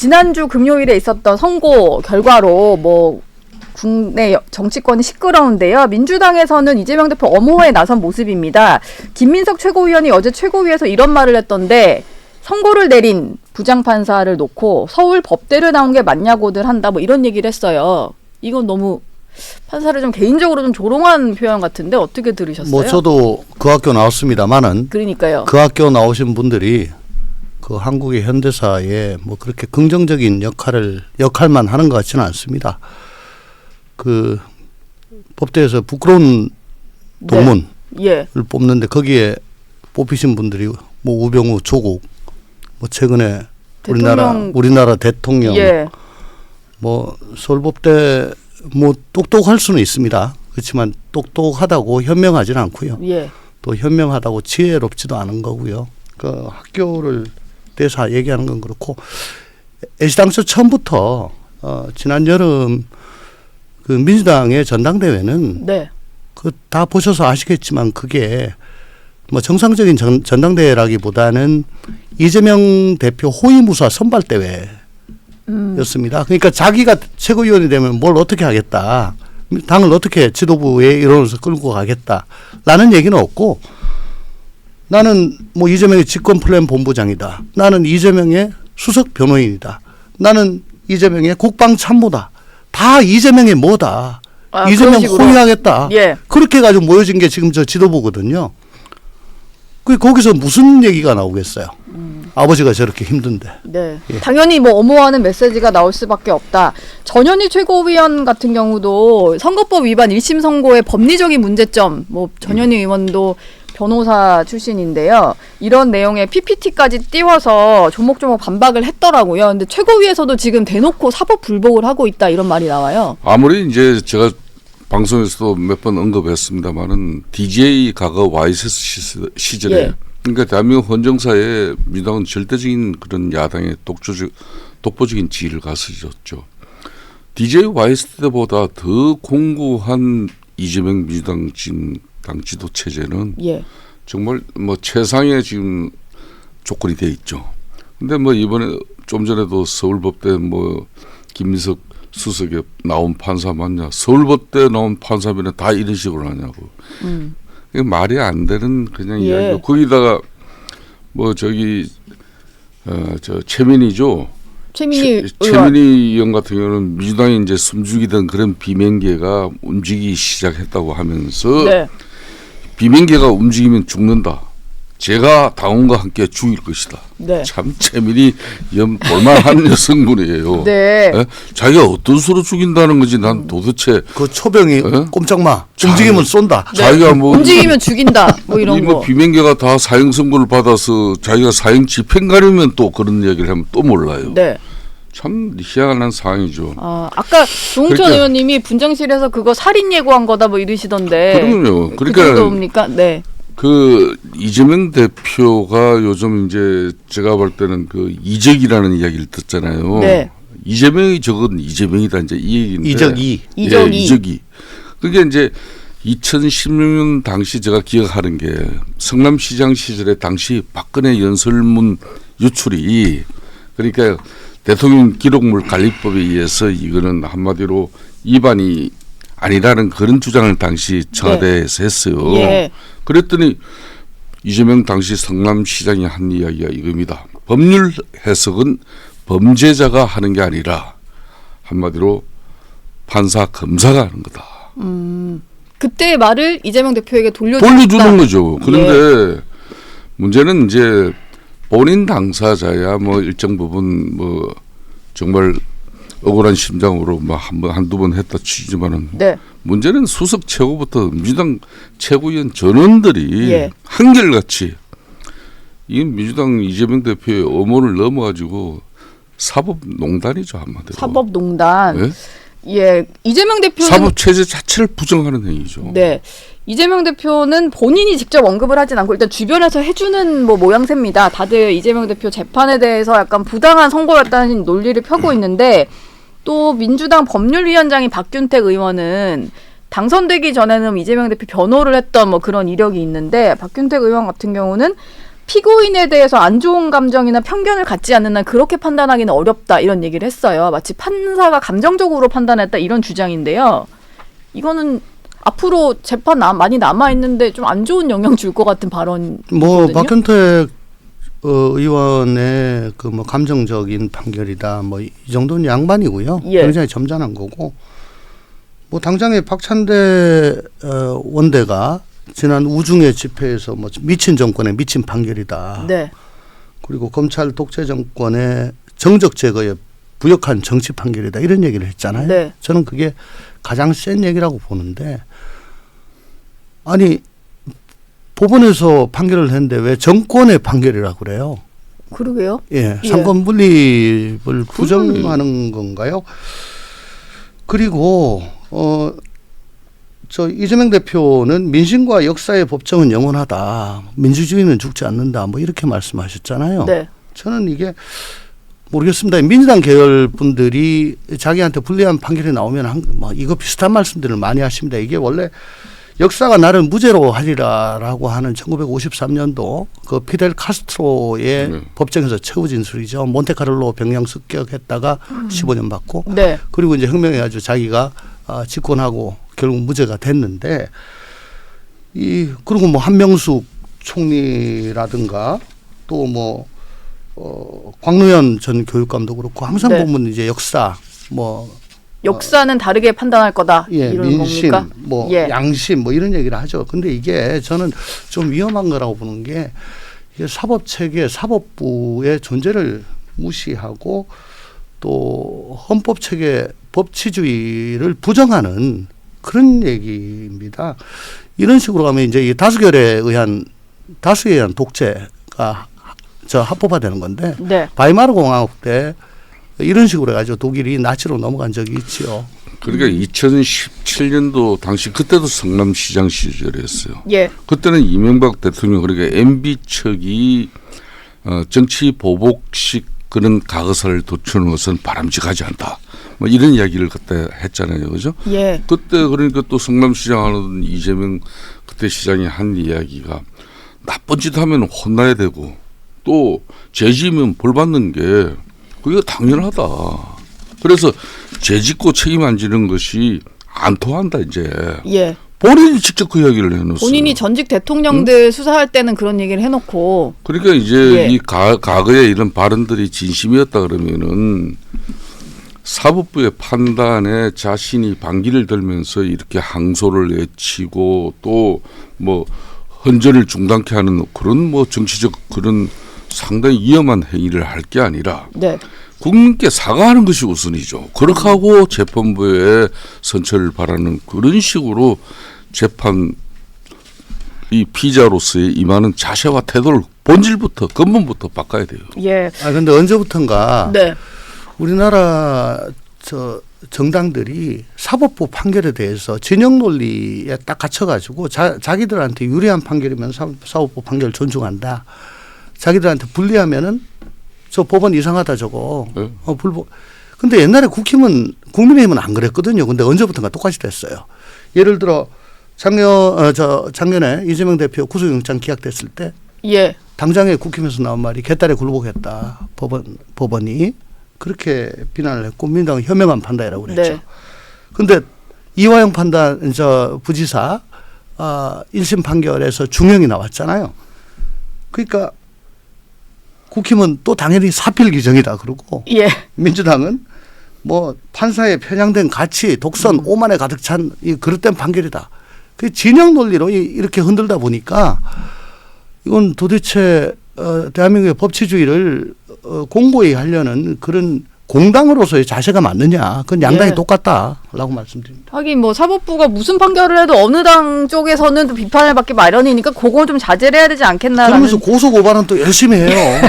지난주 금요일에 있었던 선거 결과로 뭐 국내 정치권이 시끄러운데요. 민주당에서는 이재명 대표 엄호에 나선 모습입니다. 김민석 최고위원이 어제 최고위에서 이런 말을 했던데 선고를 내린 부장판사를 놓고 서울 법대를 나온 게 맞냐고들 한다 뭐 이런 얘기를 했어요. 이건 너무 판사를 좀 개인적으로 좀 조롱한 표현 같은데 어떻게 들으셨어요? 뭐 저도 그 학교 나왔습니다만은 그러니까요. 그 학교 나오신 분들이 그 한국의 현대사에 뭐 그렇게 긍정적인 역할만 하는 것 같지는 않습니다. 그 법대에서 부끄러운 동문을 예. 뽑는데 거기에 뽑히신 분들이 뭐 우병우, 조국, 뭐 최근에 우리나라 대통령, 예. 뭐 서울법대 뭐 똑똑할 수는 있습니다. 그렇지만 똑똑하다고 현명하지는 않고요. 예. 또 현명하다고 지혜롭지도 않은 거고요. 그 학교를 대사 얘기하는 건 그렇고 애시당초 처음부터 지난 여름 그 민주당의 전당대회는 네. 그 다 보셔서 아시겠지만 그게 뭐 정상적인 전당대회라기보다는 이재명 대표 호위무사 선발대회였습니다. 그러니까 자기가 최고위원이 되면 뭘 어떻게 하겠다. 당을 어떻게 지도부의 일원으로서 끌고 가겠다라는 얘기는 없고 나는 뭐 이재명의 집권플랜 본부장이다. 나는 이재명의 수석 변호인이다. 나는 이재명의 국방참모다. 다 이재명의 뭐다. 이재명 호위하겠다. 예. 그렇게 해가지고 모여진 게 지금 저 지도부거든요. 거기서 무슨 얘기가 나오겠어요. 아버지가 저렇게 힘든데. 네. 예. 당연히 뭐 엄호하는 메시지가 나올 수밖에 없다. 전현희 최고위원 같은 경우도 선거법 위반 1심 선고의 법리적인 문제점, 뭐 전현희 의원도 변호사 출신인데요. 이런 내용의 PPT까지 띄워서 조목조목 반박을 했더라고요. 근데 최고위에서도 지금 대놓고 사법 불복을 하고 있다 이런 말이 나와요. 아무리 이제 제가 방송에서도 몇 번 언급했습니다만은 DJ 과거 YSS 시절에 예. 그러니까 대한민국 헌정사에 민주당은 절대적인 그런 야당의 독보적인 지위를 가졌죠. DJ YS 때보다 더 공고한 이재명 민주당 당 지도 체제는 예. 정말 뭐 최상의 지금 조건이 돼 있죠. 근데 뭐 이번에 좀 전에도 서울법대 뭐 김민석 수석에 나온 판사 맞냐? 서울법대 나온 판사면 다 이런 식으로 하냐고. 이게 말이 안 되는 그냥 예. 이야기고 거기다가 뭐 저기 저 최민희죠. 최민희 의원 같은 경우는 민주당이 이제 숨죽이던 그런 비명계가 움직이기 시작했다고 하면서 네. 비명계가 움직이면 죽는다. 제가 당원과 함께 죽일 것이다. 네. 참 최민희 볼만한 여성분이에요. 네. 에? 자기가 어떤 수로 죽인다는 거지. 난 도대체 그 초병이 꼼짝마 움직이면 쏜다. 네. 자기가 뭐 움직이면 죽인다. 뭐 이런 거. 비명계가 다 사형 선고를 받아서 자기가 사형 집행 가려면 또 그런 얘기를 하면 또 몰라요. 네. 참 희한한 상황이죠. 아까 조홍천 그러니까, 의원님이 분장실에서 그거 살인 예고한 거다 뭐 이러시던데. 그럼요. 그 그러니까 정도입니까? 네. 그 이재명 대표가 요즘 이제 제가 볼 때는 그 이적이라는 이야기를 듣잖아요. 네. 이재명이 적은 이재명이다 이제 이 얘기인데. 이적이. 이적이. 예, 이적이. 그게 이제 2016년 당시 제가 기억하는 게 성남시장 시절에 당시 박근혜 연설문 유출이 그러니까 대통령 기록물 관리법에 의해서 이거는 한마디로 위반이 아니라는 그런 주장을 당시 청와대에서 했어요. 예. 그랬더니 이재명 당시 성남시장이 한 이야기가 이겁니다. 법률 해석은 범죄자가 하는 게 아니라 한마디로 판사 검사가 하는 거다. 그때의 말을 이재명 대표에게 돌려주는 거죠. 그런데 문제는 이제 본인 당사자야 뭐 일정 부분 뭐 정말 억울한 심정으로 뭐 한두 번 했다 치지만은 네. 문제는 수석 최고부터 민주당 최고위원 전원들이 예. 한결같이 이 민주당 이재명 대표의 엄호를 넘어가지고 사법농단이죠 한마디로. 사법농단. 예? 예. 이재명 대표는 사법 체제 자체를 부정하는 행위죠. 네. 이재명 대표는 본인이 직접 언급을 하진 않고 일단 주변에서 해주는 뭐 모양새입니다. 다들 이재명 대표 재판에 대해서 약간 부당한 선고였다는 논리를 펴고 있는데 또 민주당 법률위원장인 박균택 의원은 당선되기 전에는 이재명 대표 변호를 했던 뭐 그런 이력이 있는데 박균택 의원 같은 경우는 피고인에 대해서 안 좋은 감정이나 편견을 갖지 않는 한 그렇게 판단하기는 어렵다 이런 얘기를 했어요. 마치 판사가 감정적으로 판단했다 이런 주장인데요. 이거는 앞으로 재판 많이 남아 있는데 좀 안 좋은 영향 줄 것 같은 발언이거든요. 뭐 박현택 의원의 그 뭐 감정적인 판결이다 뭐 이 정도는 양반이고요. 예. 굉장히 점잖은 거고 뭐 당장에 박찬대 원대가 지난 우중의 집회에서 뭐 미친 정권에 미친 판결이다. 네. 그리고 검찰 독재 정권의 정적 제거에 부역한 정치 판결이다 이런 얘기를 했잖아요. 네. 저는 그게 가장 센 얘기라고 보는데 아니 법원에서 판결을 했는데 왜 정권의 판결이라고 그래요? 그러게요. 예, 예. 상권 분립을 부정하는 건가요? 그리고 저 이재명 대표는 민심과 역사의 법정은 영원하다. 민주주의는 죽지 않는다. 뭐 이렇게 말씀하셨잖아요. 네. 저는 이게 모르겠습니다. 민주당 계열 분들이 자기한테 불리한 판결이 나오면 뭐 이거 비슷한 말씀들을 많이 하십니다. 이게 원래 역사가 나를 무죄로 하리라라고 하는 1953년도 그 피델 카스트로의 법정에서 최후 진술이죠. 몬테카를로 병영 습격했다가 15년 받고 네. 그리고 이제 혁명해가지고 자기가 집권하고 결국 무죄가 됐는데 그리고 뭐 한명숙 총리라든가 또 뭐 광노현 전 교육감도 그렇고 항상 네. 보면 이제 역사 뭐 역사는 다르게 판단할 거다. 예, 이런 민심, 겁니까? 뭐 예. 양심, 뭐 이런 얘기를 하죠. 근데 이게 저는 좀 위험한 거라고 보는 게 이게 사법 체계, 사법부의 존재를 무시하고 또 헌법 체계, 법치주의를 부정하는 그런 얘기입니다. 이런 식으로 가면 이제 이 다수에 의한 독재가 합법화되는 건데 네. 바이마르 공화국 때 이런 식으로 해가지고 독일이 나치로 넘어간 적이 있지요. 그러니까 2017년도 당시 그때도 성남시장 시절이었어요. 예. 그때는 이명박 대통령 그러니까 MB 측이 정치 보복식 그런 가거사를 도출하는 것은 바람직하지 않다. 뭐 이런 이야기를 그때 했잖아요, 그죠? 예. 그때 그러니까 또 성남시장 하는 이재명 그때 시장이 한 이야기가 나쁜 짓 하면 혼나야 되고 또 죄지으면 벌 받는 게 그게 당연하다. 그래서 죄짓고 책임 안 지는 것이 안 통한다 이제. 예. 본인이 직접 그 이야기를 해놓았어요. 본인이 전직 대통령들 수사할 때는 그런 얘기를 해놓고. 그러니까 이제 예. 이 과거에 이런 발언들이 진심이었다 그러면은 사법부의 판단에 자신이 반기를 들면서 이렇게 항소를 외치고 또 뭐 헌전을 중단케 하는 그런 뭐 정치적 그런 상당히 위험한 행위를 할 게 아니라 네. 국민께 사과하는 것이 우선이죠. 그렇게 하고 재판부에 선처를 바라는 그런 식으로 재판 이 피자로서의 임하는 자세와 태도를 본질부터 근본부터 바꿔야 돼요. 예. 근데 언제부턴가 네. 우리나라 정당들이 사법부 판결에 대해서 진영 논리에 딱 갇혀가지고 자기들한테 유리한 판결이면 사법부 판결을 존중한다. 자기들한테 불리하면은 저 법원 이상하다 저거. 네. 근데 옛날에 국민의힘은 안 그랬거든요. 근데 언제부턴가 똑같이 됐어요. 예를 들어 작년에 이재명 대표 구속영장 기각됐을 때 예. 당장에 국힘에서 나온 말이 개딸에 굴복했다. 법원이 그렇게 비난을 했고 민당은 현명한 판단이라고 그랬죠. 네. 근데 이화영 부지사 1심 판결에서 중형이 나왔잖아요. 그러니까 국힘은 또 당연히 사필 규정이다 그러고 예. 민주당은 뭐 판사의 편향된 가치, 독선, 오만에 가득 찬 이 그릇된 판결이다. 그 진영 논리로 이렇게 흔들다 보니까 이건 도대체 대한민국의 법치주의를 공고히 하려는 그런 공당으로서의 자세가 맞느냐. 그건 양당이 예. 똑같다라고 말씀드립니다. 하긴 뭐 사법부가 무슨 판결을 해도 어느 당 쪽에서는 또 비판을 받기 마련이니까 그건 좀 자제를 해야 되지 않겠나라는. 그러면서 고소 고발은 또 열심히 해요.